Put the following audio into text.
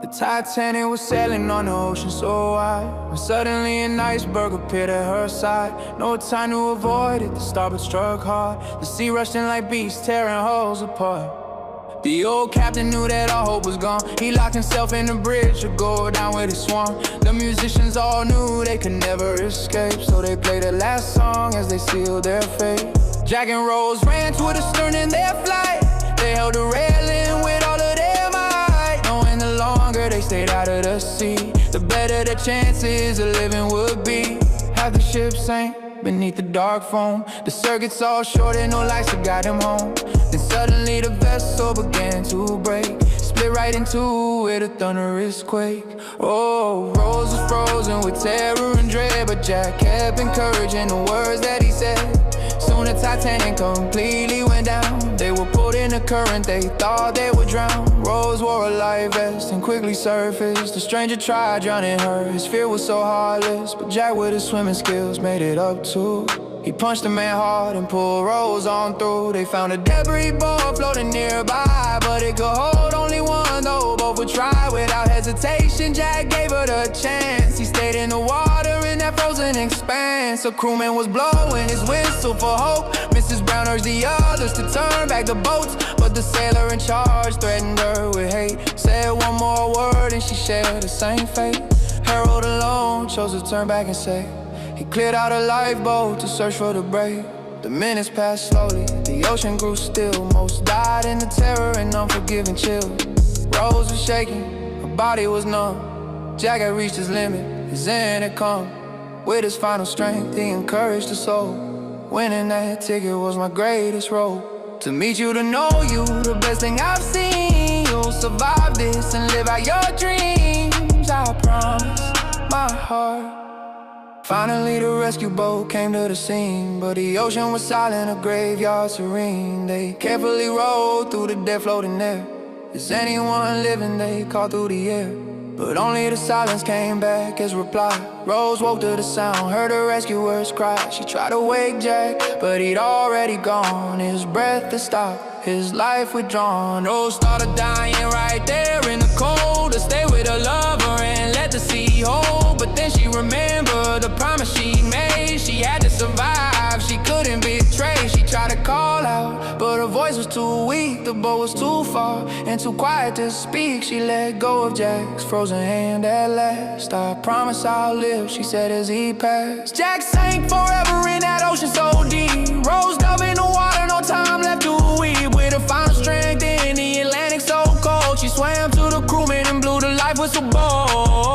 The Titanic was sailing on the ocean so wide, when suddenly an iceberg appeared at her side. No time to avoid it, the starboard struck hard. The sea rushed in like beasts, tearing hulls apart. The old captain knew that all hope was gone. He locked himself in the bridge to go down with his swan. The musicians all knew they could never escape, so they played the last song as they sealed their fate. Jack and Rose ran to the stern in their flight. They held the railing with all of their might, knowing the longer they stayed out of the sea, the better the chances of living would be. Half the ship sank beneath the dark foam. The circuits all short and no lights to guide them home. Then suddenly the vessel began to break, split right in two with a thunderous quake. Oh, Rose was frozen with terror and dread, but Jack kept encouraging the words that he said. Soon the Titanic completely went down. They were pulled in the current, they thought they would drown. Rose wore a life vest and quickly surfaced. The stranger tried drowning her, his fear was so heartless, but Jack with his swimming skills made it up too. He punched the man hard and pulled Rose on through. They found a debris ball floating nearby, but it could hold only one though. Both would try without hesitation. Jack gave her the chance. He stayed in the water in that frozen expanse. A crewman was blowing his whistle for hope. Mrs. Brown urged the others to turn back the boats, but the sailor in charge threatened her with hate. Said one more word and she shared the same fate. Harold alone chose to turn back and say he cleared out a lifeboat to search for the brave. The minutes passed slowly, the ocean grew still. Most died in the terror and unforgiving chill. Rose was shaking, her body was numb. Jack had reached his limit, his end had come. With his final strength, he encouraged the soul. Winning that ticket was my greatest role. To meet you, to know you, the best thing I've seen. You'll survive this and live out your dreams, I promise, my heart. Finally the rescue boat came to the scene, but the ocean was silent, a graveyard serene. They carefully rowed through the dead floating there. Is anyone living? They called through the air, but only the silence came back as reply. Rose woke to the sound, heard the rescuers cry. She tried to wake Jack, but he'd already gone. His breath had stopped, his life withdrawn. Rose started dying right there in the cold, to stay with her lover and let the sea hold. But then she remembered the promise she made. She had to survive, she couldn't betray. She tried to call out, but her voice was too weak. The boat was too far and too quiet to speak. She let go of Jack's frozen hand at last. I promise I'll live, she said as he passed. Jack sank forever in that ocean so deep. Rose dove in the water, no time left to weep. With her final strength in the Atlantic so cold, she swam to the crewman and blew the life whistle blow.